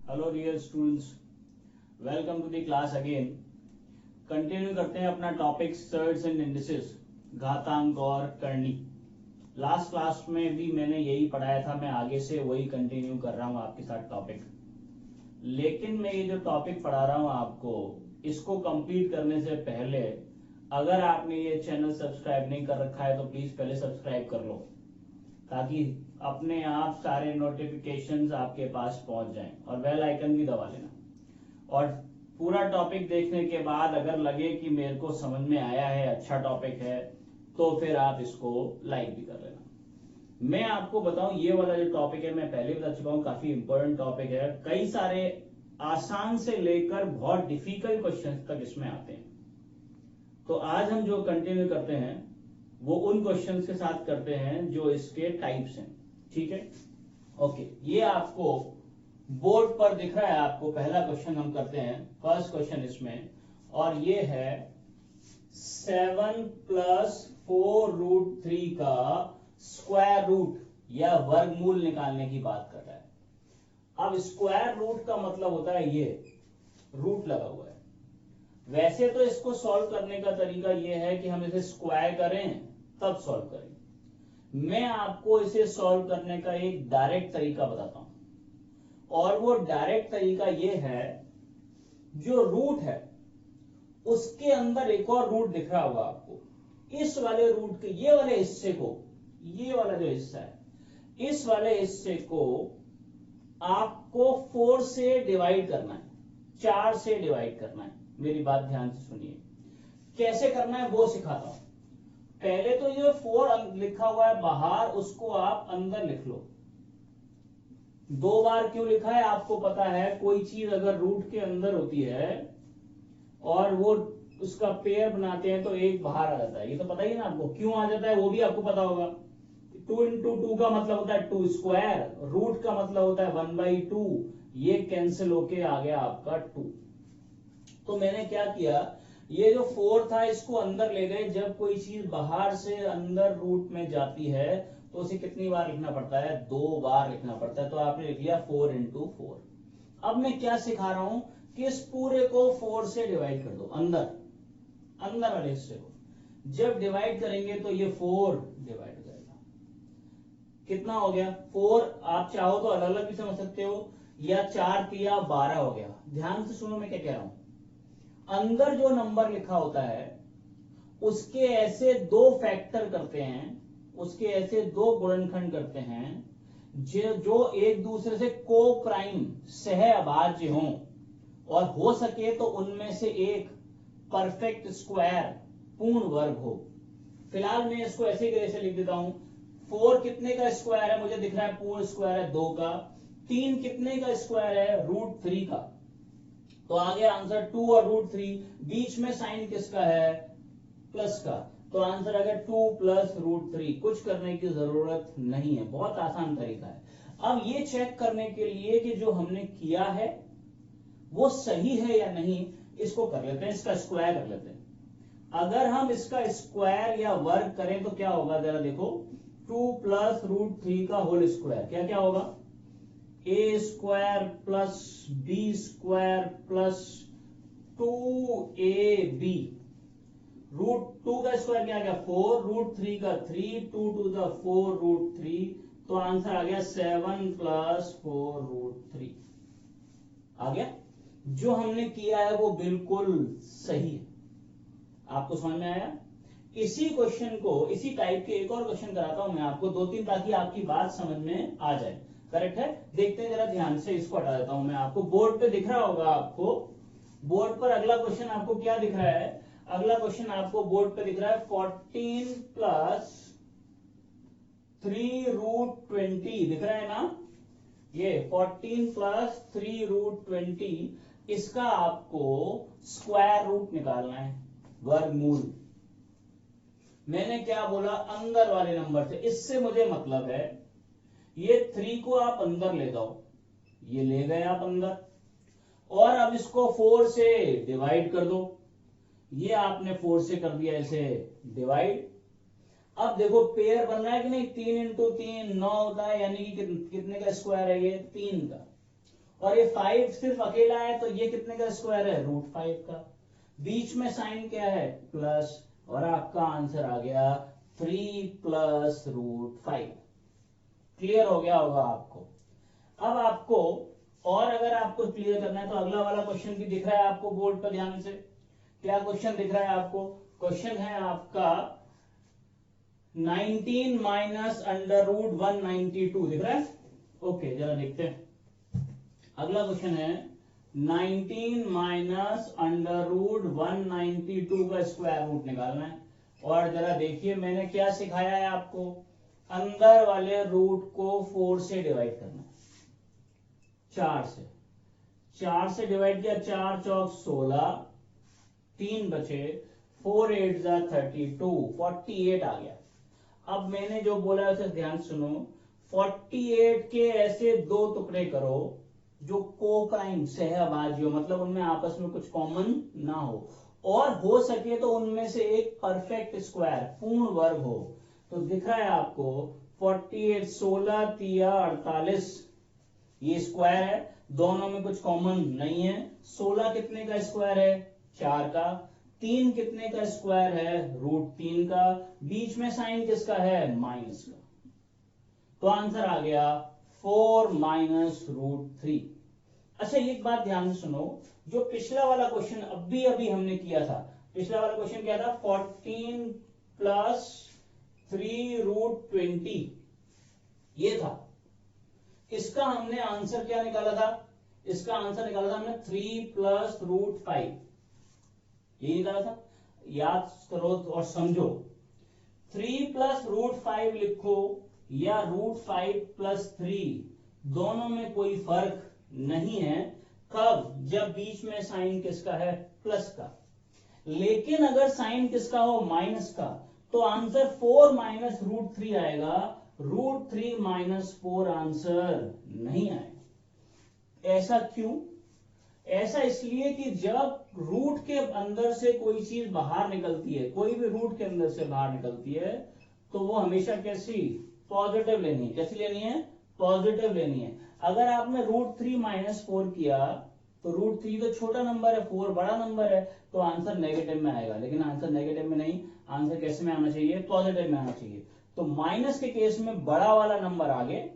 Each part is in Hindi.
Hello dear students, welcome to the class again. Continue करते हैं अपना टॉपिक सर्ट्स एंड इंडिसेस, घातांक और करनी। लास्ट क्लास में भी मैंने यही पढ़ाया था, मैं आगे से वही कंटिन्यू कर रहा हूँ आपके साथ टॉपिक। लेकिन मैं ये जो टॉपिक पढ़ा रहा हूँ आपको, इसको कंप्लीट करने से पहले अगर आपने ये चैनल सब्सक्राइब नहीं कर रखा है तो प्लीज पहले सब्सक्राइब कर लो, ताकि अपने आप सारे नोटिफिकेशंस आपके पास पहुंच जाएं, और बेल आइकन भी दबा लेना। और पूरा टॉपिक देखने के बाद अगर लगे कि मेरे को समझ में आया है, अच्छा टॉपिक है, तो फिर आप इसको लाइक भी कर लेना। मैं आपको बताऊं, ये वाला जो टॉपिक है मैं पहले बता चुका हूं, काफी इंपॉर्टेंट टॉपिक है। कई सारे आसान से लेकर बहुत डिफिकल्ट क्वेश्चन तक इसमें आते हैं। तो आज हम जो कंटिन्यू करते हैं वो उन क्वेश्चंस के साथ करते हैं जो इसके टाइप्स हैं। ठीक है, ओके। ये आपको बोर्ड पर दिख रहा है, आपको पहला क्वेश्चन हम करते हैं, फर्स्ट क्वेश्चन इसमें, और ये है 7 + 4√3 का स्क्वायर रूट या वर्गमूल निकालने की बात कर रहा है। अब स्क्वायर रूट का मतलब होता है ये रूट लगा हुआ है। वैसे तो इसको सॉल्व करने का तरीका यह है कि हम इसे स्क्वायर करें तब सॉल्व करें। मैं आपको इसे सॉल्व करने का एक डायरेक्ट तरीका बताता हूं, और वो डायरेक्ट तरीका यह है, जो रूट है उसके अंदर एक और रूट दिख रहा होगा आपको। इस वाले रूट के ये वाले हिस्से को, ये वाला जो हिस्सा है, इस वाले हिस्से को आपको 4 से डिवाइड करना है, 4 से डिवाइड करना है। मेरी बात ध्यान से सुनिए, कैसे करना है वो सिखाता हूं। पहले तो ये 4 लिखा हुआ है बाहर, उसको आप अंदर लिख लो। 2 बार क्यों लिखा है आपको पता है। कोई चीज अगर रूट के अंदर होती है और वो उसका पेयर बनाते हैं तो एक बाहर आ जाता है, ये तो पता ही है ना आपको। क्यों आ जाता है वो भी आपको पता होगा। 2 × 2 का मतलब होता है 2 स्क्वायर, रूट का मतलब होता है 1/2। ये कैंसिल होके आ गया आपका 2। तो मैंने क्या किया, ये जो 4 था इसको अंदर ले गए। जब कोई चीज बाहर से अंदर रूट में जाती है तो उसे कितनी बार लिखना पड़ता है, 2 बार लिखना पड़ता है। तो आपने लिख लिया 4 × 4। अब मैं क्या सिखा रहा हूं कि इस पूरे को 4 से डिवाइड कर दो, अंदर अंदर वाले हिस्से को। जब डिवाइड करेंगे तो ये 4 डिवाइड हो जाएगा। कितना हो गया 4। आप चाहो तो अलग अलग भी समझ सकते हो, या 4 या 12 हो गया। ध्यान से सुनो मैं क्या कह रहा हूं। अंदर जो नंबर लिखा होता है उसके ऐसे 2 फैक्टर करते हैं, उसके ऐसे 2 गुणनखंड करते हैं जो एक दूसरे से को प्राइम सह अभाज्य हों, और हो सके तो उनमें से एक परफेक्ट स्क्वायर पूर्ण वर्ग हो। फिलहाल मैं इसको ऐसे कैसे लिख देता हूं। 4 कितने का स्क्वायर है, मुझे दिख रहा है पूर्ण स्क्वायर है 2 का। 3 कितने का स्क्वायर है, √3 का। तो आ गया आंसर 2 और √3। बीच में साइन किसका है, प्लस का। तो आंसर आ गया 2 + √3। कुछ करने की जरूरत नहीं है, बहुत आसान तरीका है। अब ये चेक करने के लिए कि जो हमने किया है वो सही है या नहीं, इसको कर लेते हैं, इसका स्क्वायर कर लेते हैं। अगर हम इसका स्क्वायर या वर्ग करें तो क्या होगा, जरा देखो। 2 + √3 का होल स्क्वायर क्या क्या होगा, a² + b² + 2ab। √2 का स्क्वायर क्या गया 4, √3 का 3, 2 × 2 = 4 √3। तो आंसर आ गया 7 + 4√3 आ गया। जो हमने किया है वो बिल्कुल सही है। आपको समझ में आया। इसी क्वेश्चन को, इसी टाइप के एक और क्वेश्चन कराता हूं मैं आपको 2-3, ताकि आपकी बात समझ में आ जाए। करेक्ट है, देखते हैं जरा ध्यान से। इसको हटा देता हूं मैं, आपको बोर्ड पे दिख रहा होगा। आपको बोर्ड पर अगला क्वेश्चन आपको क्या दिख रहा है, अगला क्वेश्चन आपको बोर्ड पे दिख रहा है 14 + 3√20 दिख रहा है ना। ये 14 + 3√20, इसका आपको स्क्वायर रूट निकालना है, वर्गमूल। मैंने क्या बोला, अंदर वाले नंबर से। इससे मुझे मतलब है ये 3 को आप अंदर ले जाओ, ये ले गए आप अंदर, और अब इसको 4 से डिवाइड कर दो। ये आपने 4 से कर दिया इसे डिवाइड। अब देखो पेयर बन रहा है कि नहीं, 3 × 3 9 होता है, यानी कि कितने का स्क्वायर है ये, 3 का। और ये 5 सिर्फ अकेला है तो ये कितने का स्क्वायर है, √5 का। बीच में साइन क्या है, प्लस, और आपका आंसर आ गया 3 प्लस √5। क्लियर हो गया होगा आपको। अब आपको और अगर आपको क्लियर करना है तो अगला वाला क्वेश्चन भी दिख रहा है आपको बोर्ड पर, ध्यान से। क्या क्वेश्चन दिख रहा है आपको, क्वेश्चन है आपका 19 माइनस √192 दिख रहा है। ओके, जरा देखते हैं। अगला क्वेश्चन है 19 माइनस √192 का स्क्वायर रूट निकालना है। और जरा देखिए मैंने क्या सिखाया है आपको, अंदर वाले रूट को 4 से डिवाइड करना है, 4 से डिवाइड किया, 4 चौक 16, 3 बचे, 4 8 जा 32, 48 आ गया। अब मैंने जो बोला है उसे ध्यान सुनो, 48 के ऐसे दो टुकड़े करो जो को-प्राइम सहभाज्य हो, मतलब उनमें आपस में कुछ कॉमन ना हो, और हो सके तो उनमें से एक परफेक्ट स्क्वायर पूर्ण वर्ग हो। तो दिख रहा है आपको 48, 16 तिया 48, ये स्क्वायर है, दोनों में कुछ कॉमन नहीं है। 16 कितने का स्क्वायर है, 4 का। 3 कितने का स्क्वायर है, √3 का। बीच में साइन किसका है, माइनस का। तो आंसर आ गया 4 माइनस √3। अच्छा, एक बात ध्यान से सुनो, जो पिछला वाला क्वेश्चन अभी हमने किया था, पिछला वाला क्वेश्चन क्या था, 14 प्लस 3√20 ये था। इसका हमने आंसर क्या निकाला था, इसका आंसर निकाला था हमने 3 प्लस √5, यही निकाला था। याद करो और समझो, 3 प्लस √5 लिखो या √5 प्लस 3, दोनों में कोई फर्क नहीं है। कब, जब बीच में साइन किसका है, प्लस का। लेकिन अगर साइन किसका हो, माइनस का, तो आंसर 4 माइनस √3 आएगा, √3 माइनस 4 आंसर नहीं आएगा। ऐसा क्यों, ऐसा इसलिए कि जब रूट के अंदर से कोई चीज बाहर निकलती है, कोई भी रूट के अंदर से बाहर निकलती है, तो वो हमेशा कैसी, पॉजिटिव लेनी है। कैसी लेनी है, पॉजिटिव लेनी है। अगर आपने √3 माइनस 4 किया तो √3 तो छोटा नंबर है, 4 बड़ा नंबर है, तो आंसर नेगेटिव में आएगा। लेकिन आंसर नेगेटिव में नहीं, आंसर कैसे में आना चाहिए, पॉजिटिव में आना चाहिए। तो माइनस के केस में बड़ा वाला नंबर आगे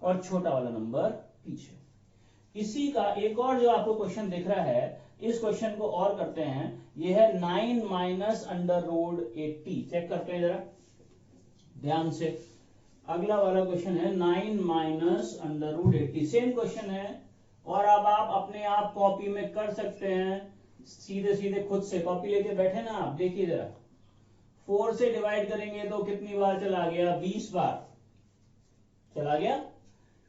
और छोटा वाला नंबर पीछे। इसी का एक और जो आपको क्वेश्चन दिख रहा है, इस क्वेश्चन को और करते हैं। यह है 9 माइनस √80। चेक करते हैं जरा ध्यान से। अगला वाला क्वेश्चन है 9 माइनस √80, सेम क्वेश्चन है। और अब आप अपने आप कॉपी में कर सकते हैं, सीधे सीधे खुद से कॉपी लेके बैठे ना आप, देखिए जरा। 4 से डिवाइड करेंगे तो कितनी बार चला गया, 20 बार चला गया।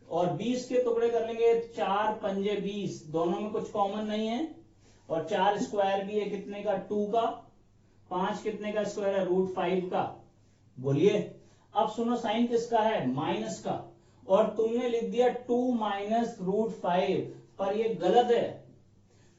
और 20 के टुकड़े कर लेंगे, 4 पंजे 20, दोनों में कुछ कॉमन नहीं है। और 4 स्क्वायर भी है कितने का, 2 का। 5 कितने का स्क्वायर है, √5 का। बोलिए, अब सुनो, साइन किसका है, माइनस का, और तुमने लिख दिया 2 माइनस √5, पर ये गलत है,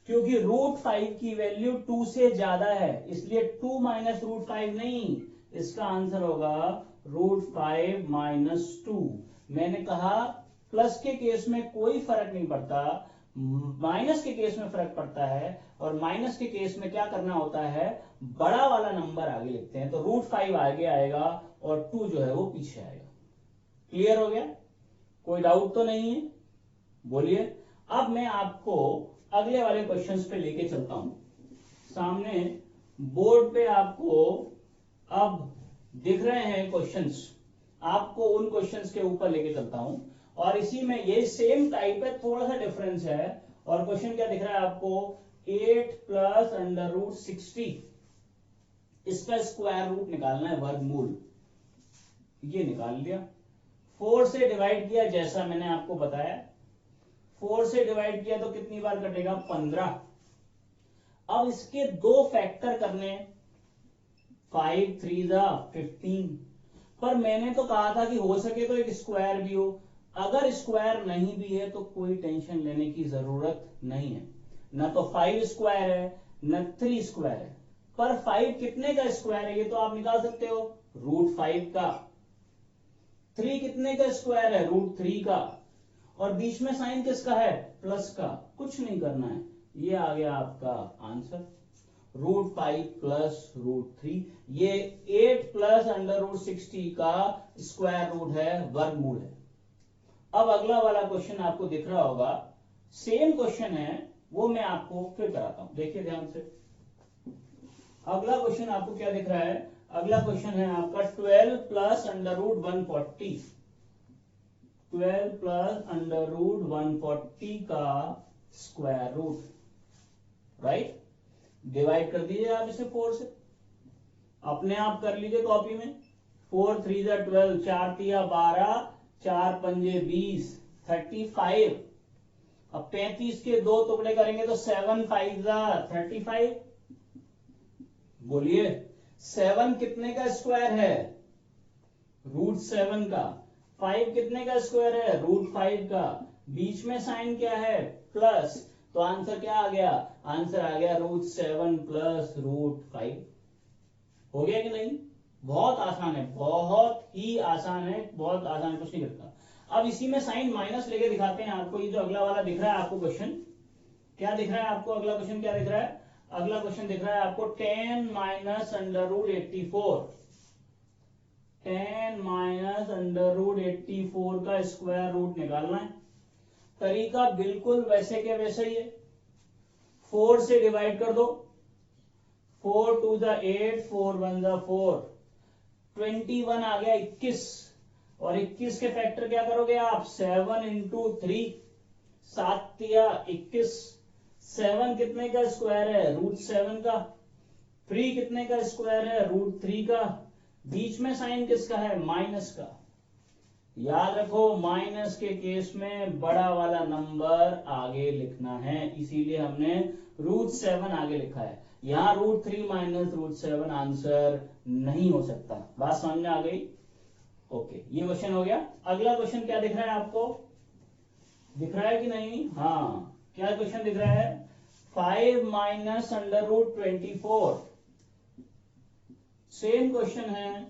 क्योंकि √5 की वैल्यू 2 से ज्यादा है, इसलिए 2 माइनस √5 नहीं, इसका आंसर होगा √5 माइनस 2। मैंने कहा प्लस के केस में कोई फर्क नहीं पड़ता, माइनस के केस में फर्क पड़ता है। और माइनस के केस में क्या करना होता है, बड़ा वाला नंबर आगे लिखते हैं, तो √5 आगे आएगा और 2 जो है वो पीछे आएगा। क्लियर हो गया, कोई डाउट तो नहीं है, बोलिए। अब मैं आपको अगले वाले क्वेश्चंस पे लेके चलता हूं। सामने बोर्ड पे आपको अब दिख रहे हैं क्वेश्चंस, आपको उन क्वेश्चंस के ऊपर लेके चलता हूं। और इसी में ये सेम टाइप है, थोड़ा सा डिफरेंस है। और क्वेश्चन क्या दिख रहा है आपको, 8 प्लस √60, इसका स्क्वायर रूट निकालना है, वर्गमूल। ये निकाल लिया। 4 से डिवाइड किया, जैसा मैंने आपको बताया, 4 से डिवाइड किया तो कितनी बार कटेगा, 15। अब इसके दो फैक्टर करने, 5 3 जा 15। पर मैंने तो कहा था कि हो सके तो एक स्क्वायर भी हो। अगर स्क्वायर नहीं भी है तो कोई टेंशन लेने की जरूरत नहीं है, न तो 5 स्क्वायर है न 3 स्क्वायर है। पर 5 कितने का स्क्वायर है, ये तो आप निकाल सकते हो, √5 का। 3 कितने का स्क्वायर है, √3 का। और बीच में साइन किसका है, प्लस का, कुछ नहीं करना है, ये आ गया आपका आंसर √5 प्लस √3। ये 8 प्लस √60 का स्क्वायर रूट है, वर्गमूल है। अब अगला वाला क्वेश्चन आपको दिख रहा होगा, सेम क्वेश्चन है, वो मैं आपको फिर कराता हूं, देखिए ध्यान से। अगला क्वेश्चन आपको क्या दिख रहा है, अगला क्वेश्चन है आपका 12 प्लस √140, 12 प्लस √140 का स्क्वायर रूट, राइट। डिवाइड कर दीजिए आप इसे 4 से, अपने आप कर लीजिए कॉपी में। 4 3 12, 4 तिया 12, 4 पंजे 20, 35। अब 35 के 2 टुकड़े करेंगे तो 7 5 35। बोलिए 7 कितने का स्क्वायर है, √7 का। 5 कितने का स्क्वायर है, √5 का। बीच में साइन क्या है, प्लस, तो आंसर क्या आ गया, आंसर आ गया √7 प्लस √5। हो गया कि नहीं, बहुत आसान है, बहुत ही आसान है, बहुत आसान, कुछ नहीं करता। अब इसी में साइन माइनस लेके दिखाते हैं आपको। ये जो अगला वाला दिख रहा है आपको क्वेश्चन, क्या दिख रहा है आपको, अगला क्वेश्चन क्या दिख रहा है, अगला क्वेश्चन दिख रहा है आपको 10 माइनस √84, 10 माइनस √84 का स्क्वायर रूट निकालना है। तरीका बिल्कुल वैसे के वैसे ही है, 4 से डिवाइड कर दो, 4 2 8, 4 1 4, 21 आ गया 21, और 21 के फैक्टर क्या करोगे आप, 7 इंटू 3, 7 तिया 21। 7 कितने का स्क्वायर है, √7 का। 3 कितने का स्क्वायर है, √3 का। बीच में साइन किसका है, माइनस का। याद रखो माइनस के केस में बड़ा वाला नंबर आगे लिखना है, इसीलिए हमने √7 आगे लिखा है। यहां √3 माइनस √7 आंसर नहीं हो सकता। बात समझ में आ गई, ओके। ये क्वेश्चन हो गया। अगला क्वेश्चन क्या दिख रहा है आपको, दिख रहा है कि नहीं, हाँ, क्या क्वेश्चन दिख रहा है, 5 माइनस √24। सेम क्वेश्चन है,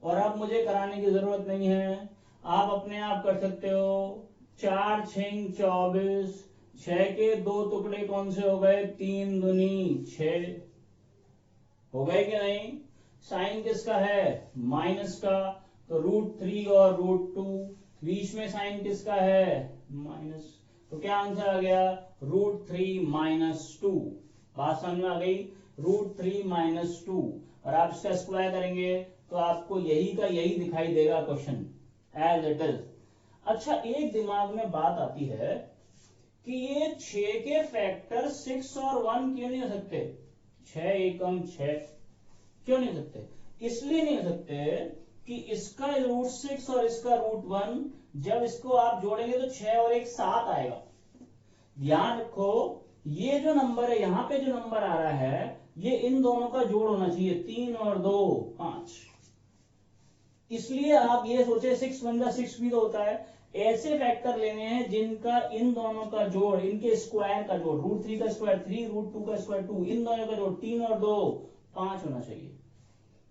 और अब मुझे कराने की जरूरत नहीं है, आप अपने आप कर सकते हो। 4 6 24, 6 के 2 टुकड़े कौन से हो गए, 3 दूनी 6, हो गए कि नहीं। साइन किसका है, माइनस का, तो √3 और √2। बीच में साइन किसका है, माइनस, तो क्या आंसर आ गया, √3 माइनस 2। बात समझ में आ गई, √3 माइनस 2, और आप इसका स्क्वायर करेंगे तो आपको यही का यही दिखाई देगा क्वेश्चन एज इट इज। अच्छा, एक दिमाग में बात आती है कि ये 6 के फैक्टर 6 और 1 क्यों नहीं हो सकते, 6 एकम 6 क्यों नहीं हो सकते, इसलिए नहीं हो सकते कि इसका √6 और इसका √1, जब इसको आप जोड़ेंगे तो 6 और 1 7 आएगा। ध्यान रखो, ये जो नंबर है, यहां पे जो नंबर आ रहा है, ये इन दोनों का जोड़ होना चाहिए, 3 और 2 5। इसलिए आप ये सोचे 6 1 6 भी तो होता है। ऐसे फैक्टर लेने हैं जिनका इन दोनों का जोड़, इनके स्क्वायर का जोड़, √3 का स्क्वायर 3, √2 का स्क्वायर 2, इन दोनों का जोड़ 3 और 2 5 होना चाहिए।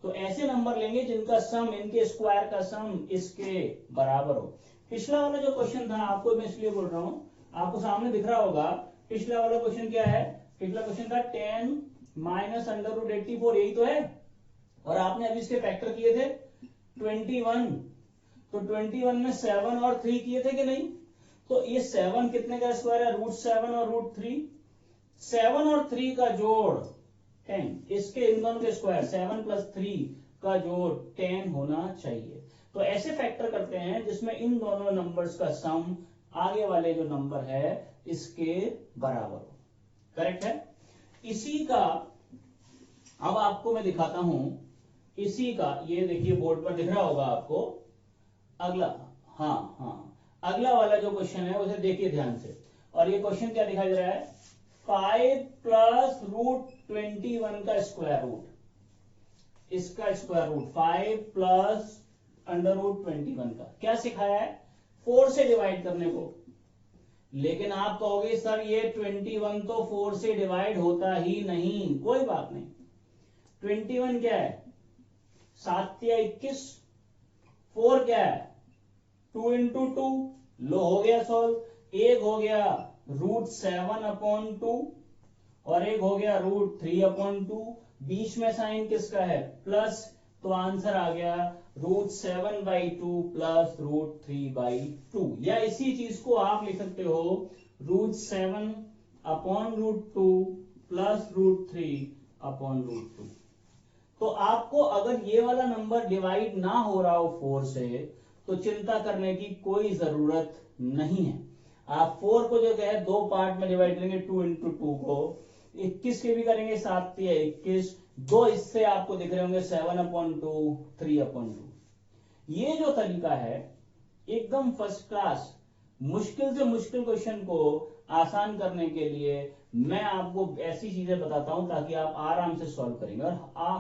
तो ऐसे नंबर लेंगे जिनका सम, इनके स्क्वायर का सम इसके बराबर हो। पिछला वाला जो क्वेश्चन था, आपको मैं इसलिए बोल रहा हूं, आपको सामने दिख रहा होगा, पिछला वाला क्वेश्चन क्या है, पिछला क्वेश्चन था 10 माइनस √84, यही तो है, और आपने अभी इसके फैक्टर किए थे 21, तो 21 में 7 और 3 किए थे कि नहीं, तो ये 7 कितने का स्क्वायर है, √7 और √3, 7 और 3 का जोड़ 10, इसके इन दोनों के स्क्वायर 7 प्लस 3 का जोड़ 10 होना चाहिए। तो ऐसे फैक्टर करते हैं जिसमें इन दोनों नंबर्स का सम आगे वाले जो नंबर है इसके बराबर हो। करेक्ट है। इसी का अब आपको मैं दिखाता हूं, इसी का, ये देखिए बोर्ड पर दिख रहा होगा आपको अगला, हाँ हाँ, अगला वाला जो क्वेश्चन है उसे देखिए ध्यान से। और ये क्वेश्चन क्या दिखाई दे रहा है, 5 प्लस √21 का स्क्वायर रूट, इसका स्क्वायर रूट 5 प्लस √21 का, क्या सिखाया है, 4 से डिवाइड करने को। लेकिन आप कहोगे सर ये 21 तो 4 से डिवाइड होता ही नहीं, कोई बात नहीं। 21 क्या है, 7 या 21, 4 क्या है, 2 इंटू 2, लो हो गया सॉल्व। एक हो गया √7/2 और एक हो गया √3/2। बीच में साइन किसका है? प्लस, तो आंसर आ गया √7/2 प्लस √3/2। या इसी चीज को आप लिख सकते हो √7/√2 प्लस √3/√2। तो आपको अगर ये वाला नंबर डिवाइड ना हो रहा हो 4 से, तो चिंता करने की कोई जरूरत नहीं है। आप 4 को जो है दो पार्ट में डिवाइड करेंगे, 2 इंटू 2 को 21 के भी करेंगे, 7 या 21, दो इससे आपको दिख रहे होंगे 7/2 3/2। ये जो तरीका है एकदम फर्स्ट क्लास, मुश्किल से मुश्किल क्वेश्चन को आसान करने के लिए मैं आपको ऐसी चीजें बताता हूं ताकि आप आराम से सॉल्व करेंगे और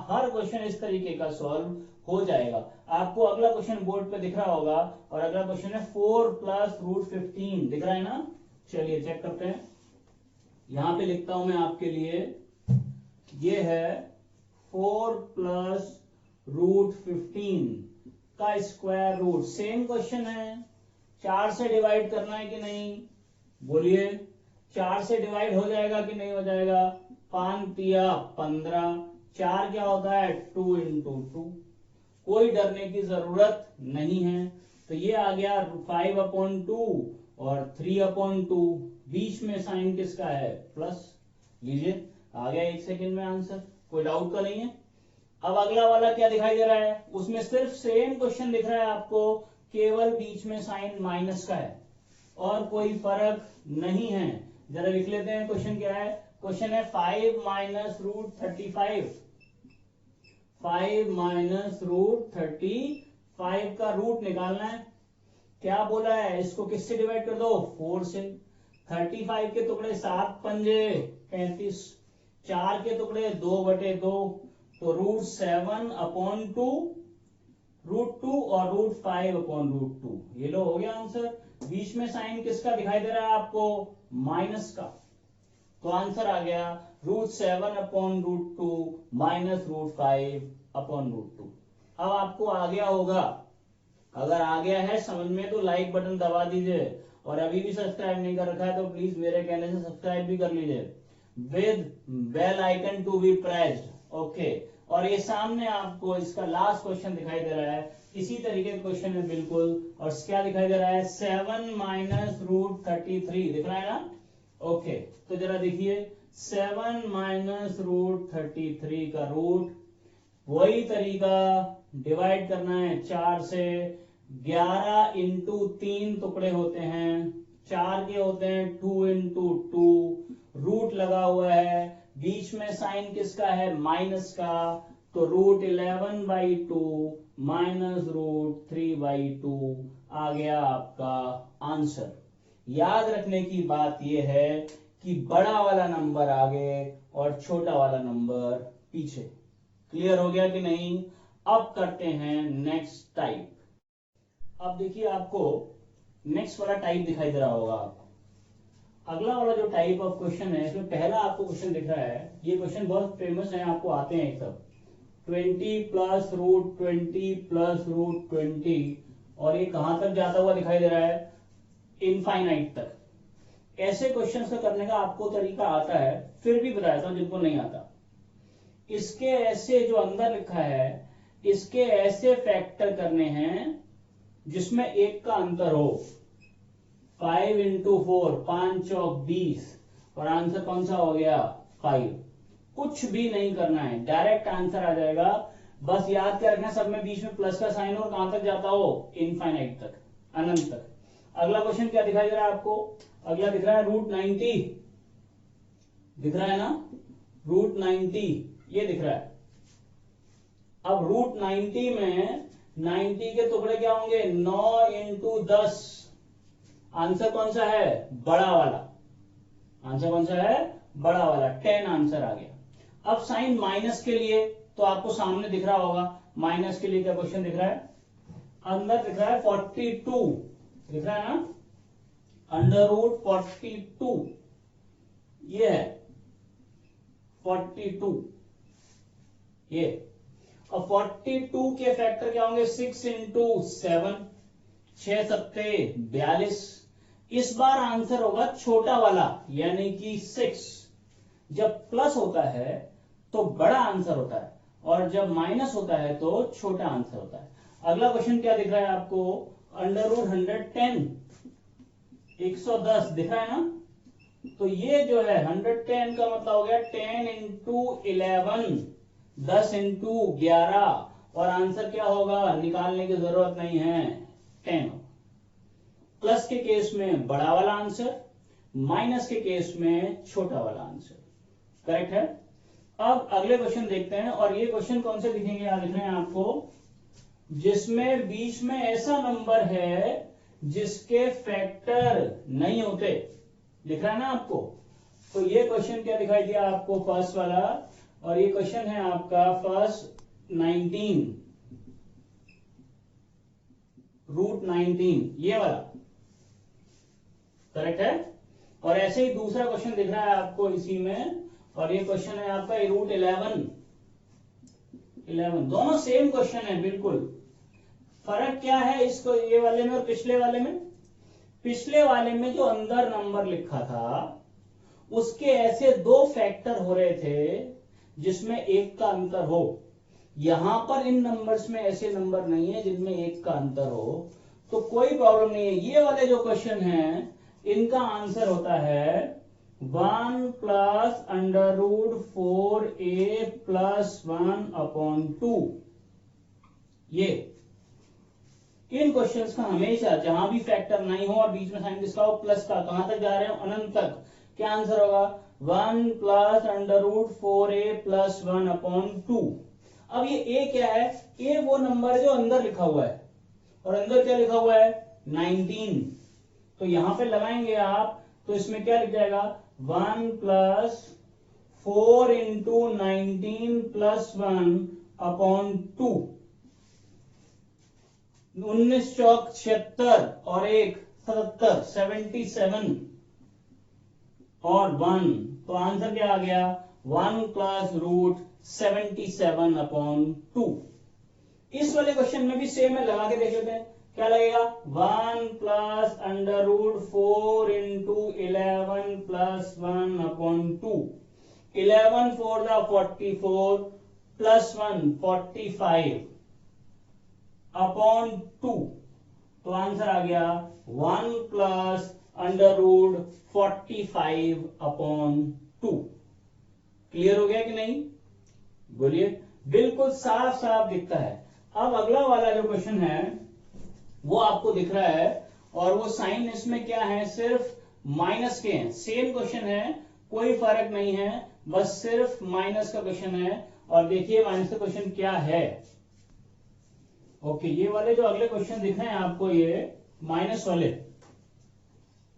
हर क्वेश्चन इस तरीके का सॉल्व हो जाएगा। आपको अगला क्वेश्चन बोर्ड पे दिख रहा होगा और अगला क्वेश्चन है 4 प्लस √15, दिख रहा है ना? चलिए चेक करते हैं। यहां पे लिखता हूं मैं आपके लिए, ये है 4 प्लस √15 का स्क्वायर रूट। सेम क्वेश्चन है, 4 से डिवाइड करना है कि नहीं? बोलिए, 4 से डिवाइड हो जाएगा कि नहीं हो जाएगा? 5 या 15, 4 क्या होता है? 2 इंटू 2। कोई डरने की जरूरत नहीं है। तो ये आ गया 5/2 और 3/2। बीच में साइन किसका है? प्लस। लीजिए आ गया 1 सेकेंड में आंसर, कोई डाउट तो नहीं है। अब अगला वाला क्या दिखाई दे रहा है? उसमें सिर्फ सेम क्वेश्चन दिख रहा है आपको, केवल बीच में साइन माइनस का है और कोई फर्क नहीं है। जरा लिख लेते हैं क्वेश्चन क्या है। क्वेश्चन है 5 माइनस √35। 5 माइनस √35 का रूट निकालना है। क्या बोला है? इसको किससे डिवाइड कर दो? 4 से। 35 के टुकड़े 7 पंजे 35, 4 के टुकड़े 2/2, तो √7/2 √2 और √5/√2। ये लो हो गया आंसर। बीच में साइन किसका दिखाई दे रहा है आपको? माइनस का। तो आंसर आ गया √7/√2 माइनस √5/√2। अब आपको आ गया होगा, अगर आ गया है समझ में तो लाइक बटन दबा दीजिए और अभी भी सब्सक्राइब नहीं कर रखा है तो प्लीज मेरे कहने से सब्सक्राइब भी कर लीजिए with bell icon to be pressed. Okay, और ये सामने आपको इसका लास्ट क्वेश्चन दिखाई दे रहा है, इसी तरीके का क्वेश्चन है बिल्कुल। और क्या दिखाई दे रहा है? 7 माइनस √33, दिख रहा है ना? ओके, तो जरा देखिए 7 माइनस √33 का रूट, वही तरीका डिवाइड करना है 4 से। 11 इंटू 3 टुकड़े होते हैं, 4 के होते हैं 2 इंटू 2, रूट लगा हुआ है, बीच में साइन किसका है? माइनस का, तो √11/2 माइनस √3/2 आ गया आपका आंसर। याद रखने की बात यह है कि बड़ा वाला नंबर आगे और छोटा वाला नंबर पीछे। क्लियर हो गया कि नहीं? अब करते हैं नेक्स्ट टाइप। अब देखिए आपको नेक्स्ट वाला टाइप दिखाई दे रहा होगा आपको। अगला वाला जो टाइप ऑफ क्वेश्चन है, इसमें पहला आपको क्वेश्चन दिख रहा है, ये क्वेश्चन बहुत फेमस है, आपको आते हैं सब। 20 प्लस √20 प्लस √20, और ये कहां तक जाता हुआ दिखाई दे रहा है? इनफाइनाइट तक। ऐसे क्वेश्चन का करने का आपको तरीका आता है, फिर भी बताया था जिनको नहीं आता। इसके ऐसे जो अंदर लिखा है, इसके ऐसे फैक्टर करने हैं जिसमें एक का अंतर हो। 5 इंटू 4, 5 चौक 20, और आंसर कौन सा हो गया? 5। कुछ भी नहीं करना है, डायरेक्ट आंसर आ जाएगा। बस याद क्या रखना, सब में बीच में प्लस का साइन और कहां तक जाता हो? इनफाइनाइट तक, अनंत तक। अगला क्वेश्चन क्या दिखाई दे रहा है आपको? अगला दिख रहा है √90, दिख रहा है ना? √90 ये दिख रहा है। अब √90 में 90 के टुकड़े क्या होंगे? 9 इंटू 10। आंसर कौन सा है? बड़ा वाला। आंसर कौन सा है? बड़ा वाला। 10 आंसर आ गया। अब साइन माइनस के लिए तो आपको सामने दिख रहा होगा, माइनस के लिए क्या क्वेश्चन दिख रहा है? अंदर दिख रहा है 42, दिख रहा है ना? √42 ये है 42 ये। और 42 के फैक्टर क्या होंगे? 6 इंटू 7। 6 सत्ते 42। इस बार आंसर होगा छोटा वाला यानी कि 6। जब प्लस होता है तो बड़ा आंसर होता है और जब माइनस होता है तो छोटा आंसर होता है। अगला क्वेश्चन क्या दिख रहा है आपको? अंडर रूट 110 110 दिख रहा है ना? तो ये जो है 110 का मतलब हो गया 10 इंटू 11 10 इंटू 11 और आंसर क्या होगा निकालने की जरूरत नहीं है 10। प्लस के केस में बड़ा वाला आंसर, माइनस के केस में छोटा वाला आंसर। करेक्ट है। अब अगले क्वेश्चन देखते हैं और ये क्वेश्चन कौन से दिखेंगे? यहां दिख रहे हैं आपको, जिसमें बीच में ऐसा नंबर है जिसके फैक्टर नहीं होते। दिख रहा है ना आपको? तो ये क्वेश्चन क्या दिखाई दिया आपको? फर्स्ट वाला। और ये क्वेश्चन है आपका फर्स्ट 19 रूट 19 ये वाला। करेक्ट है। और ऐसे ही दूसरा क्वेश्चन दिख रहा है आपको इसी में और ये क्वेश्चन है आपका रूट 11 दोनों सेम क्वेश्चन है बिल्कुल। फर्क क्या है इसको ये वाले में और पिछले वाले में? पिछले वाले में जो अंदर नंबर लिखा था उसके ऐसे दो फैक्टर हो रहे थे जिसमें एक का अंतर हो। यहां पर इन नंबर्स में ऐसे नंबर नहीं है जिनमें एक का अंतर हो, तो कोई प्रॉब्लम नहीं है। ये वाले जो क्वेश्चन हैं इनका आंसर होता है 1 plus under root 4a plus 1/2। ये इन क्वेश्चंस का हमेशा जहां भी फैक्टर नहीं हो और बीच में साइन किसका हो? प्लस का। कहां तक जा रहे हो? अनंत तक। क्या आंसर होगा? 1 plus under root 4a plus 1/2। अब ये a क्या है? a वो नंबर जो अंदर लिखा हुआ है और अंदर क्या लिखा हुआ है? 19। तो यहां पे लगाएंगे आप तो इसमें क्या लिख जाएगा? 1 प्लस 4 इंटू 19 प्लस 1/2। 19 चौक 76 और 1 77 77 और 1। तो आंसर क्या आ गया? 1 प्लस रूट 77/2। इस वाले क्वेश्चन में भी सेम है, लगा के देख लेते हैं क्या लगेगा? 1 plus under root 4 into 11 plus 1/2। 11 4 the 44 plus 1 45/2। तो आंसर आ गया 1 प्लस अंडर रूट 45/2। क्लियर हो गया कि नहीं? बोलिए। बिल्कुल साफ साफ दिखता है। अब अगला वाला जो क्वेश्चन है वो आपको दिख रहा है और वो साइन इसमें क्या है? सिर्फ माइनस के हैं। सेम क्वेश्चन है, कोई फर्क नहीं है, बस सिर्फ माइनस का क्वेश्चन है। और देखिए माइनस का क्वेश्चन क्या है। ओके, ये वाले जो अगले क्वेश्चन दिख रहे हैं आपको, ये माइनस वाले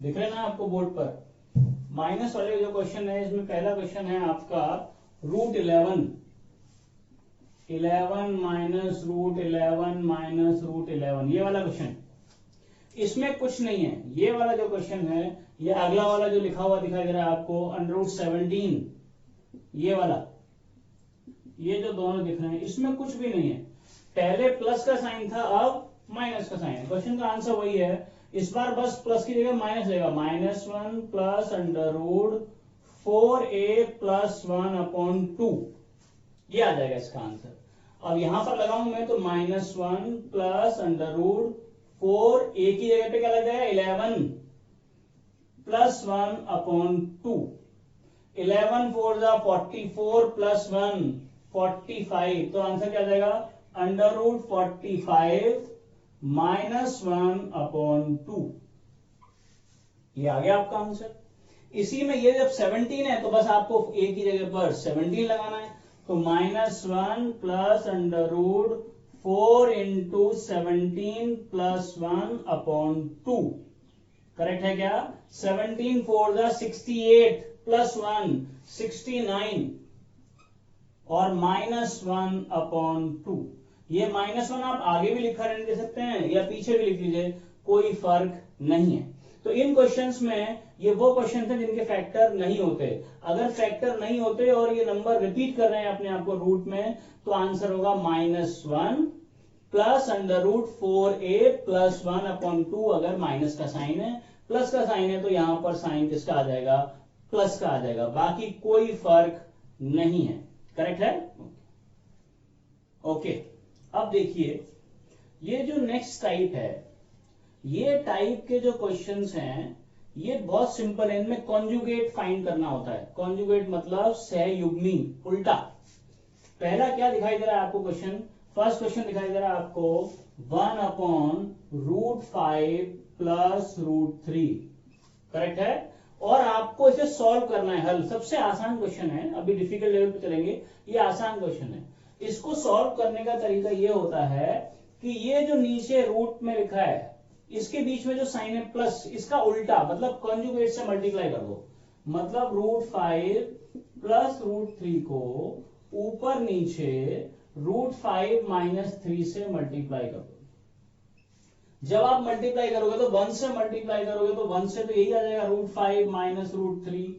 दिख रहे हैं ना आपको बोर्ड पर? माइनस वाले जो क्वेश्चन है इसमें पहला क्वेश्चन है आपका root 11 minus root 11 minus root 11 ये वाला क्वेश्चन। इसमें कुछ नहीं है। ये वाला जो क्वेश्चन है, ये अगला वाला जो लिखा हुआ दिखाई दे रहा है आपको अंडर रूट 17 ये वाला, ये जो दोनों दिख रहे हैं इसमें कुछ भी नहीं है। पहले प्लस का साइन था, अब माइनस का साइन है। क्वेश्चन का आंसर वही है। इस बार बस प्लस की जगह माइनस देगा। -1 plus under root 4a plus 1/2 ये आ जाएगा इसका आंसर। अब यहां पर लगाऊं मैं तो -1 प्लस अंडर रूट 4a की जगह पे क्या लग जाएगा? 11 प्लस 1/2। 11 4 the 44 plus 1 45। तो आंसर क्या आ जाएगा? Under root 45 minus 1/2। ये आ गया आपका आंसर। इसी में ये जब 17 है तो बस आपको a की जगह पर 17 लगाना है। तो -1 plus under root 4 into 17 plus 1/2। Correct है क्या? 17 4 द 68 प्लस 1 69 और -1/2। ये -1 आप आगे भी लिखा रहने दे सकते हैं या पीछे भी लिख लीजिए, कोई फर्क नहीं है। तो इन क्वेश्चंस में ये वो क्वेश्चन थे जिनके फैक्टर नहीं होते। अगर फैक्टर नहीं होते और ये नंबर रिपीट कर रहे हैं अपने आप को रूट में, तो आंसर होगा -1 plus under root 4a plus 1/2 अगर माइनस का साइन है, प्लस का साइन है तो यहां पर साइन किसका आ जाएगा, प्लस का आ जाएगा, बाकी कोई फर्क नहीं है। करेक्ट है? ओके। अब देखिए ये जो नेक्स्ट टाइप है, ये टाइप के जो क्वेश्चंस हैं ये बहुत सिंपल है, इनमें कॉन्जुगेट फाइंड करना होता है। कॉन्जुगेट मतलब सहयुग्मी, उल्टा। पहला क्या दिखाई दे रहा है आपको क्वेश्चन, फर्स्ट क्वेश्चन दिखाई दे रहा है आपको 1/√5 प्लस √3। करेक्ट है? और आपको इसे सॉल्व करना है, हल। सबसे आसान क्वेश्चन है, अभी डिफिकल्ट लेवल पे चलेंगे, ये आसान क्वेश्चन है। इसको सॉल्व करने का तरीका ये होता है कि ये जो नीचे रूट में लिखा है इसके बीच में जो साइन है प्लस, इसका उल्टा मतलब कॉन्जुगेट से मल्टीप्लाई कर दो। मतलब √5 प्लस √3 को ऊपर नीचे √5 - 3 से मल्टीप्लाई कर दो। जब आप मल्टीप्लाई करोगे तो 1 से मल्टीप्लाई करोगे तो 1 से तो यही आ जाएगा √5 - √3,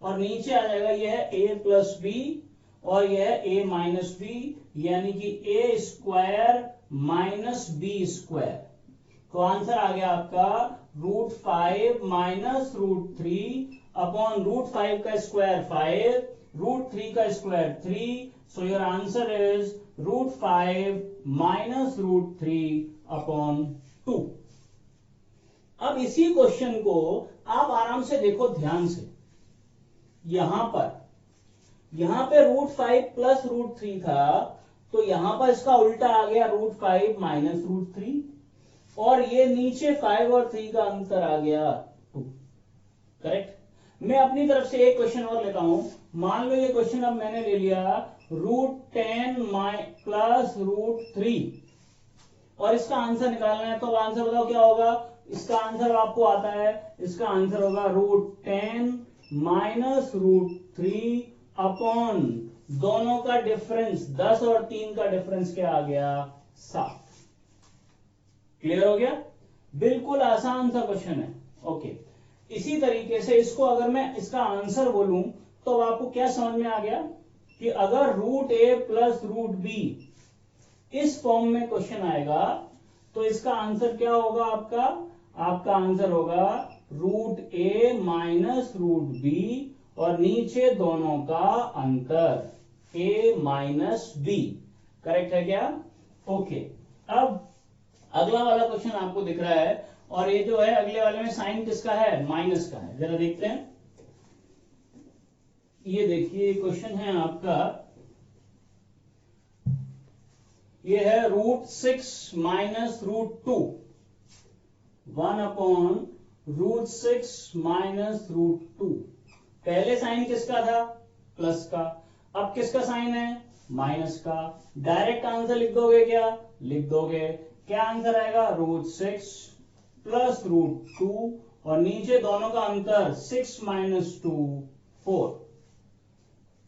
और नीचे आ जाएगा यह a प्लस बी और यह a माइनस बी, यानी कि a square minus B square. तो आंसर आ गया आपका √5 - √3 अपॉन √5 का स्क्वायर 5, √3 का square 3। So your answer is √5 - √3 upon 2। अब इसी क्वेश्चन को आप आराम से देखो ध्यान से, यहां पे √5 प्लस √3 था, तो यहां पर इसका उल्टा आ गया √5 - √3, और ये नीचे 5 और 3 का अंतर आ गया 2। करेक्ट? मैं अपनी तरफ से एक क्वेश्चन और लेता हूं। मान लो ये क्वेश्चन अब मैंने ले लिया √10 प्लस √3, और इसका आंसर निकालना है, तो आंसर बताओ क्या होगा। इसका आंसर आपको आता है, इसका आंसर होगा √10 - √3 अपॉन दोनों का डिफरेंस 10 और 3 का डिफरेंस क्या आ गया, 7। क्लियर हो गया? बिल्कुल आसान सा क्वेश्चन है। ओके। इसी तरीके से इसको अगर मैं इसका आंसर बोलूं तो आपको क्या समझ में आ गया कि अगर √a प्लस √b इस फॉर्म में क्वेश्चन आएगा तो इसका आंसर क्या होगा आपका आंसर होगा √a माइनस √b और नीचे दोनों का अंतर a माइनस b। करेक्ट है क्या? ओके। अब अगला वाला क्वेश्चन आपको दिख रहा है, और ये जो है अगले वाले में साइन किसका है, माइनस का है। जरा देखते हैं, ये देखिए क्वेश्चन है आपका, ये है √6 - √2, 1/√6 - √2। पहले साइन किसका था, प्लस का, अब किसका साइन है, माइनस का। डायरेक्ट आंसर लिख दोगे क्या, लिख दोगे। क्या आंसर आएगा, √6 प्लस √2 और नीचे दोनों का अंतर 6 - 2 4।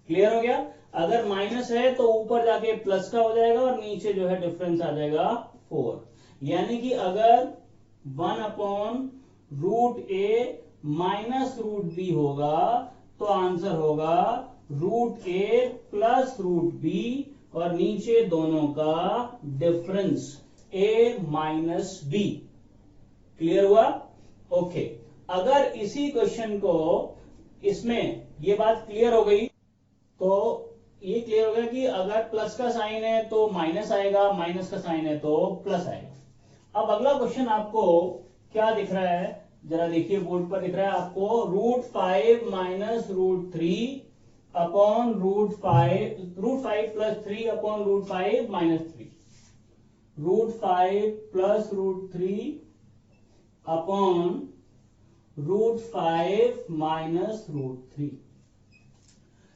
क्लियर हो गया? अगर माइनस है तो ऊपर जाके प्लस का हो जाएगा और नीचे जो है डिफरेंस आ जाएगा 4। यानी कि अगर 1/√a माइनस √b होगा तो आंसर होगा √a प्लस √b और नीचे दोनों का difference a minus b। Clear हुआ? ओके। अगर इसी क्वेश्चन को इसमें ये बात क्लियर हो गई, तो ये क्लियर हो गया कि अगर प्लस का साइन है तो माइनस आएगा, माइनस का साइन है तो प्लस आएगा। अब अगला क्वेश्चन आपको क्या दिख रहा है, जरा देखिए बोर्ड पर दिख रहा है आपको √5 - √3 upon √5 plus 3 upon √5 - 3, √5 plus √3 upon √5 minus √3।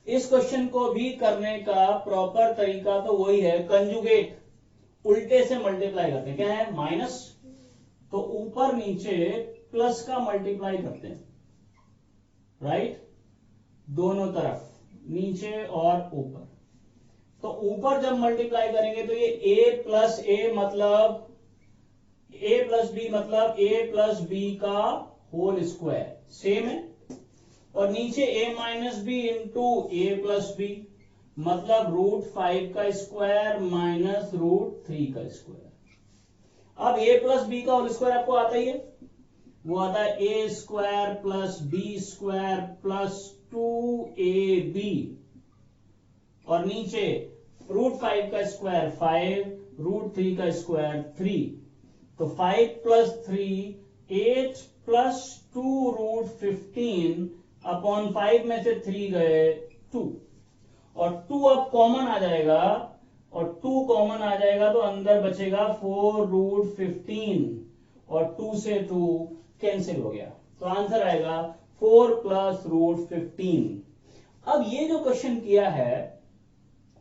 इस क्वेश्चन को भी करने का प्रॉपर तरीका तो वही है, कंजुगेट, उल्टे से मल्टीप्लाई करते हैं। क्या है, माइनस तो ऊपर नीचे प्लस का मल्टीप्लाई करते हैं, राइट, दोनों तरफ, नीचे और ऊपर। तो ऊपर जब मल्टीप्लाई करेंगे तो ये a प्लस a मतलब a प्लस b मतलब a प्लस b का होल स्क्वायर सेम है, और नीचे a minus B into A plus B मतलब √5 का स्क्वायर माइनस √3 का स्क्वायर। अब a प्लस बी का होल स्क्वायर आपको आता ही है, वो आता है a square plus B square plus 2ab और नीचे √5 का स्क्वायर 5, √3 का स्क्वायर 3, तो 5 प्लस 3 8 प्लस 2√15 अपॉन 5 में से 3 गए 2 और 2 अब कॉमन आ जाएगा और 2 कॉमन आ जाएगा तो अंदर बचेगा 4√15 और 2 से 2 कैंसिल हो गया, तो आंसर आएगा 4 प्लस √15। अब ये जो क्वेश्चन किया है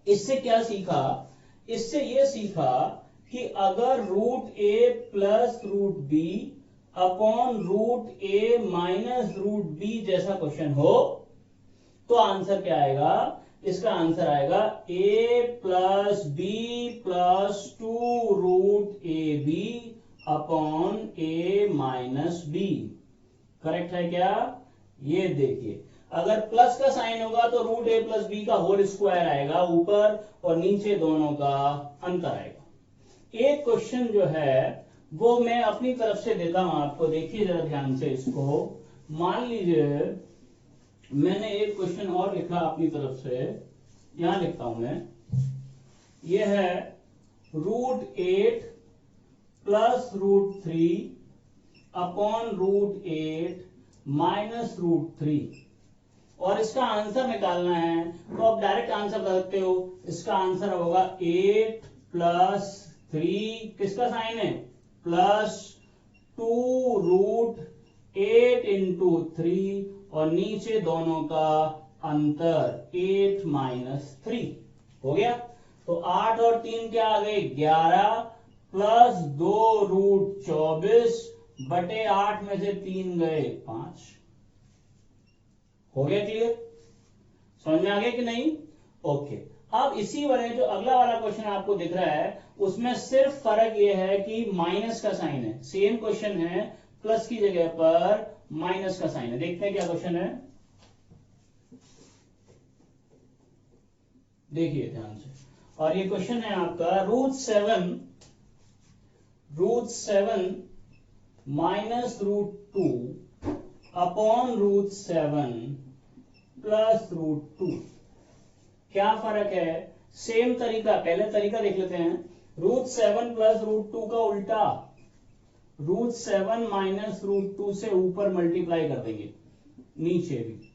इससे क्या सीखा, इससे ये सीखा कि अगर √a plus √b upon √a minus √b जैसा क्वेश्चन हो तो आंसर क्या आएगा, इसका आंसर आएगा a plus b plus 2√ab upon a minus b। Correct है क्या? ये देखिए, अगर प्लस का साइन होगा तो √a प्लस b का होल स्क्वायर आएगा ऊपर और नीचे दोनों का अंतर आएगा। एक क्वेश्चन जो है वो मैं अपनी तरफ से देता हूं आपको, देखिए जरा ध्यान से इसको। मान लीजिए मैंने एक क्वेश्चन और लिखा अपनी तरफ से, यहां लिखता हूं मैं, ये है √8 प्लस √3 अपॉन √8 माइनस √3 और इसका आंसर निकालना है तो आप डायरेक्ट आंसर बता सकते हो। इसका आंसर होगा 8 प्लस 3, किसका साइन है, प्लस 2√8 इंटू 3 और नीचे दोनों का अंतर 8 माइनस 3 हो गया। तो 8 और 3 क्या आ गए 11 प्लस 2√24 बटे 8 में से 3 गए 5। हो गया क्लियर? समझ में आ गया कि नहीं? ओके। अब इसी वाले जो अगला वाला क्वेश्चन आपको दिख रहा है उसमें सिर्फ फर्क ये है कि माइनस का साइन है, सेम क्वेश्चन है, प्लस की जगह पर माइनस का साइन है। देखते हैं क्या क्वेश्चन है, देखिए ध्यान से। और ये क्वेश्चन है आपका √7 माइनस √2 अपॉन √7 प्लस √2। क्या फर्क है? सेम तरीका, पहले तरीका देख लेते हैं। √7 प्लस √2 का उल्टा, √7 माइनस √2 से ऊपर मल्टीप्लाई कर देंगे, नीचे भी।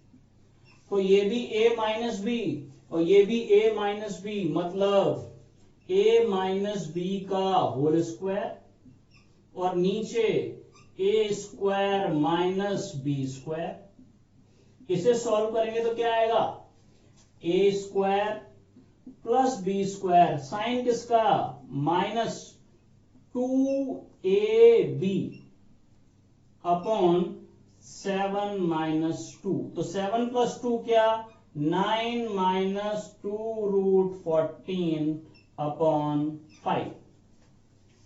तो ये भी a माइनस बी और ये भी a माइनस बी, मतलब a माइनस बी का होल स्क्वायर और नीचे a square minus B square. इसे सॉल्व करेंगे तो क्या आएगा, a square plus B square, sign किसका, माइनस 2ab अपॉन 7 माइनस 2। तो 7 प्लस 2 क्या, 9 माइनस 2√14 अपॉन 5।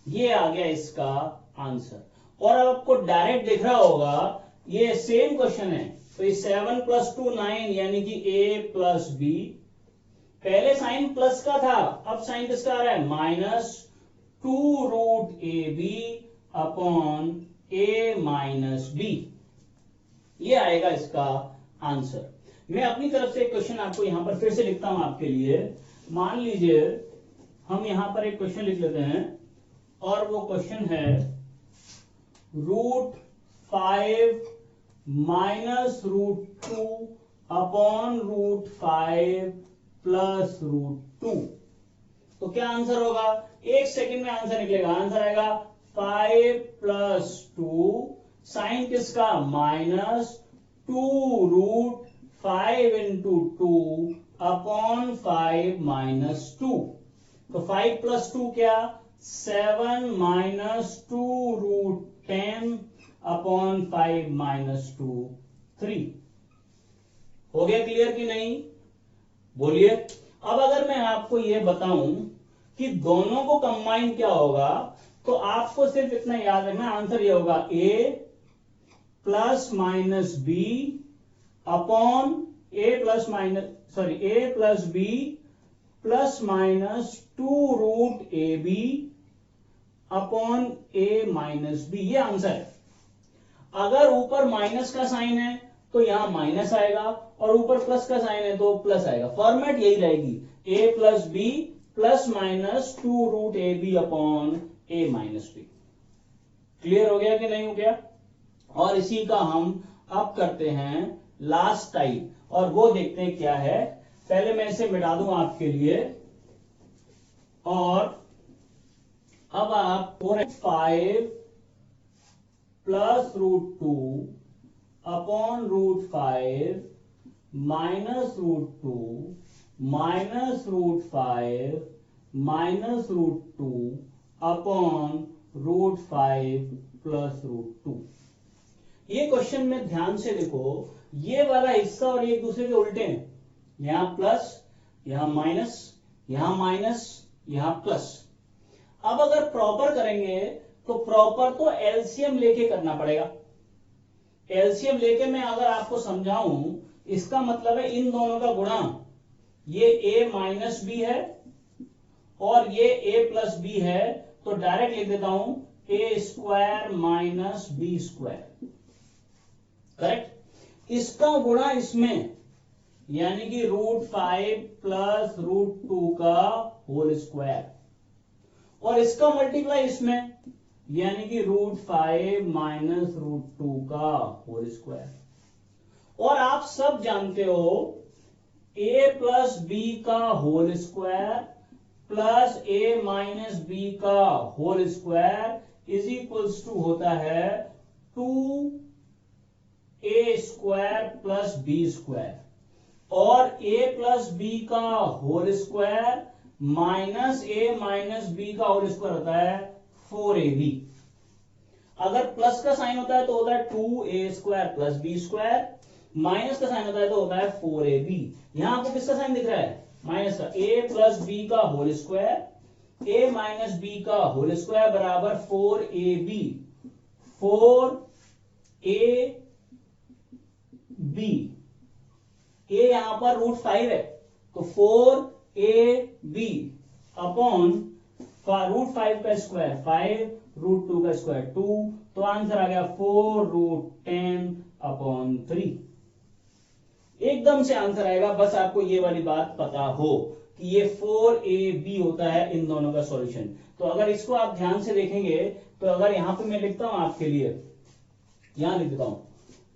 ये आ गया इसका आंसर। और अब आपको डायरेक्ट दिख रहा होगा ये सेम क्वेश्चन है, तो ये 7 प्लस 2 9 यानी कि a प्लस बी। पहले साइन प्लस का था, अब साइन किसका आ रहा है, minus 2√ab upon a minus B. ये आएगा इसका आंसर। मैं अपनी तरफ से एक क्वेश्चन आपको यहां पर फिर से लिखता हूं आपके लिए। मान लीजिए हम यहां पर एक क्वेश्चन लिख लेते हैं और वो क्वेश्चन है √5 माइनस √2 अपॉन √5 प्लस √2। तो क्या आंसर होगा, एक सेकंड में आंसर निकलेगा। आंसर आएगा 5 प्लस 2, साइन किसका, माइनस 2√5 इंटू 2 अपॉन 5 माइनस 2। तो 5 प्लस 2 क्या, 7 माइनस 2√10 अपॉन 5 माइनस 2 3। हो गया क्लियर कि नहीं, बोलिए। अब अगर मैं आपको यह बताऊं कि दोनों को कंबाइन क्या होगा, तो आपको सिर्फ इतना याद रखना, आंसर ये होगा a plus minus B upon a plus B plus minus 2√ab upon A minus B, ये आंसर है। अगर ऊपर माइनस का साइन है तो यहां माइनस आएगा और ऊपर प्लस का साइन है तो प्लस आएगा। फॉर्मेट यही रहेगी, a plus B plus minus 2 root a b upon A minus b. Clear हो गया कि नहीं हो गया? और इसी का हम अब करते हैं लास्ट टाइप, और वो देखते हैं क्या है। पहले मैं इसे मिटा दूं आपके लिए, और अब आप 4/5 plus root 2 upon root 5 minus root 2 minus root 5 minus root 2 upon root 5 plus root 2। ये क्वेश्चन में ध्यान से देखो, ये वाला हिस्सा और एक दूसरे के उल्टे हैं। यहां प्लस, यहां माइनस, यहां माइनस, यहां प्लस। अब अगर प्रॉपर करेंगे तो प्रॉपर तो एलसीएम लेके करना पड़ेगा। एलसीएम लेके मैं अगर आपको समझाऊं, इसका मतलब है इन दोनों का गुणा, ये a माइनस बी है और ये a प्लस बी है, तो डायरेक्ट लिख देता हूं a square minus B square. Correct? इसका गुणा इसमें, यानी कि रूट 5 प्लस रूट 2 का होल स्क्वायर, और इसका मल्टीप्लाई इसमें, यानी कि रूट 5 माइनस रूट 2 का होल स्क्वायर। और आप सब जानते हो a प्लस बी का whole square plus a minus B का whole square is equals to होता है 2a square plus B square, और a प्लस बी का whole square minus a minus B का होल स्क्वायर होता है 4ab। अगर प्लस का साइन होता है तो होता है 2a square plus B square, minus का साइन होता है तो होता है 4ab। यहां आपको किसका साइन दिख रहा है? माइनस का। a प्लस बी का whole square, a minus B का होल स्क्वायर बराबर 4ab, 4ab। a यहां पर रूट 5 है तो 4ab अपॉन रूट 5 का स्क्वायर 5, रूट 2 का स्क्वायर 2, तो आंसर आ गया 4 रूट 10 अपॉन 3। एकदम से आंसर आएगा, बस आपको ये वाली बात पता हो कि ये 4ab होता है इन दोनों का सॉल्यूशन। तो अगर इसको आप ध्यान से देखेंगे तो अगर यहां पे मैं लिखता हूं आपके लिए, यहां लिख देता हूं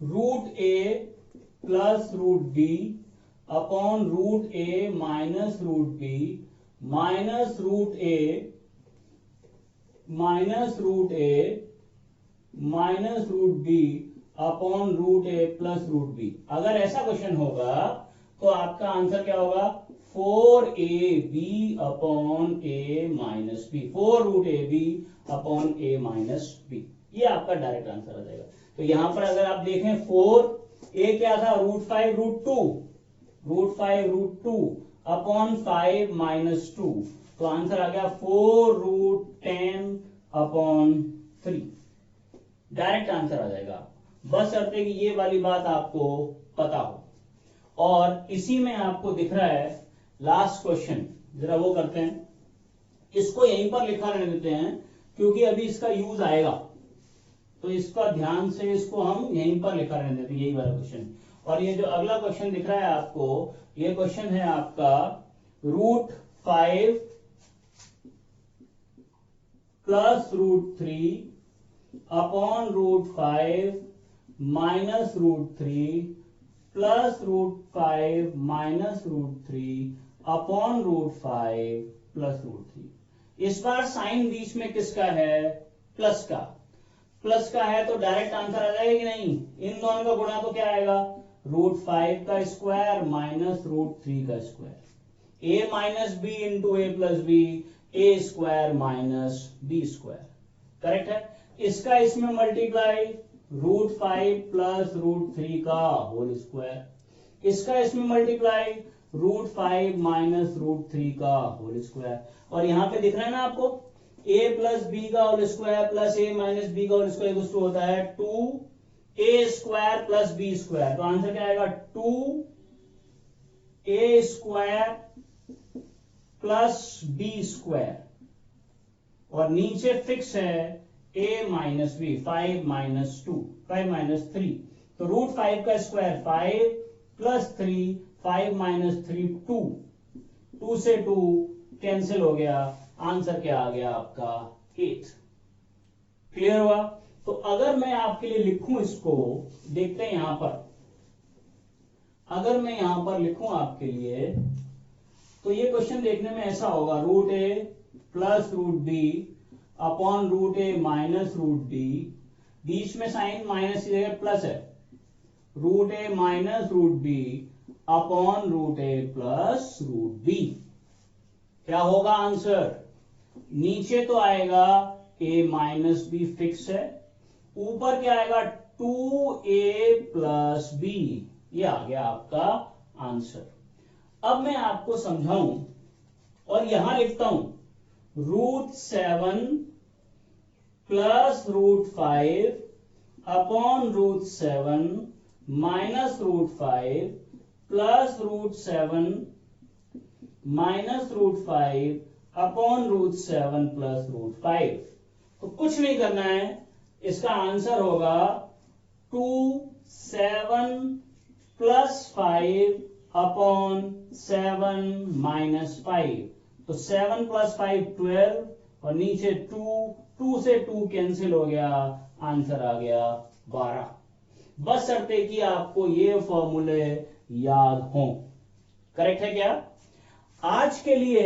root a plus root b upon root a minus root b minus root a minus root a minus root b upon root a plus root b। अगर ऐसा क्वेश्चन होगा तो आपका आंसर क्या होगा? 4ab upon a minus b, 4 root ab upon a minus b। ये आपका डायरेक्ट आंसर आ जाएगा। तो यहां पर अगर आप देखें 4a क्या था? Root 5 root 2, root 5 root 2 upon 5 minus 2, तो आंसर आ गया 4 रूट 10 अपॉन 3। डायरेक्ट आंसर आ जाएगा, बस शर्त है कि ये वाली बात आपको पता हो। और इसी में आपको दिख रहा है लास्ट क्वेश्चन, जरा वो करते हैं। इसको यहीं पर लिखा रहने देते हैं क्योंकि अभी इसका यूज आएगा, तो इसका ध्यान से इसको हम यहीं पर लिखा रहने देते हैं, यही वाला क्वेश्चन। और ये जो अगला क्वेश्चन दिख रहा है आपको, ये क्वेश्चन है आपका root 5 plus root 3 upon root 5 minus root 3 plus root 5 minus root 3 upon root 5 plus root 3। इस बार साइन बीच में किसका है? प्लस का। प्लस का है तो डायरेक्ट आंसर आ जाएगा कि नहीं? इन दोनों का गुणा तो क्या आएगा? रूट 5 का स्क्वायर माइनस रूट 3 का square, a minus B into A plus B, A square minus B square. Correct है? इसका इसमें मल्टीप्लाई रूट 5 प्लस रूट 3 का होल स्क्वायर, इसका इसमें मल्टीप्लाई रूट 5 माइनस रूट 3 का होल स्क्वायर। और यहां पे दिख रहा है ना आपको, a प्लस बी का whole square plus a minus B का होल स्क्वायर इक्वल टू होता है 2a square plus b square. तो आंसर क्या आएगा? 2a square plus b square. और नीचे फिक्स है a minus B, 5 minus 2, 5 minus 3, तो रूट 5 का स्क्वायर 5 प्लस 3, 5 माइनस 3 2, 2 से 2 कैंसिल हो गया, आंसर क्या आ गया आपका 8। क्लियर हुआ? तो अगर मैं आपके लिए लिखूं इसको, देखते हैं यहां पर, अगर मैं यहां पर लिखूं आपके लिए, तो ये क्वेश्चन देखने में ऐसा होगा, root A plus root B upon root A minus root B, बीच में साइन माइनस की जगह प्लस है, root A minus root B upon root A plus root B. क्या होगा आंसर? नीचे तो आएगा a माइनस बी फिक्स है, ऊपर क्या आएगा 2a प्लस बी, ये आ गया आपका आंसर। अब मैं आपको समझाऊं और यहां लिखता हूं root 7 plus root 5 upon root 7 minus root 5 plus root 7 minus root 5 upon root 7 plus root 5। तो कुछ नहीं करना है, इसका आंसर होगा 2 7 प्लस 5 अपॉन 7 माइनस 5। तो 7 प्लस 5 12 और नीचे 2 से 2 कैंसिल हो गया, आंसर आ गया 12। बस शर्ते कि आपको ये फॉर्मूले याद हों। करेक्ट है क्या? आज के लिए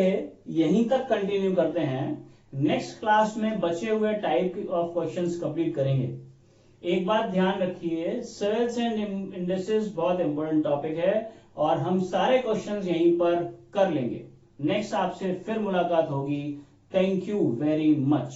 यहीं तक कंटिन्यू करते हैं, नेक्स्ट क्लास में बचे हुए टाइप ऑफ क्वेश्चंस कंप्लीट करेंगे। एक बात ध्यान रखिए, सेल्स एंड इंडिसेस बहुत इंपॉर्टेंट टॉपिक है और हम सारे क्वेश्चंस यहीं पर कर लेंगे। नेक्स्ट आपसे फिर मुलाकात होगी। Thank you very much.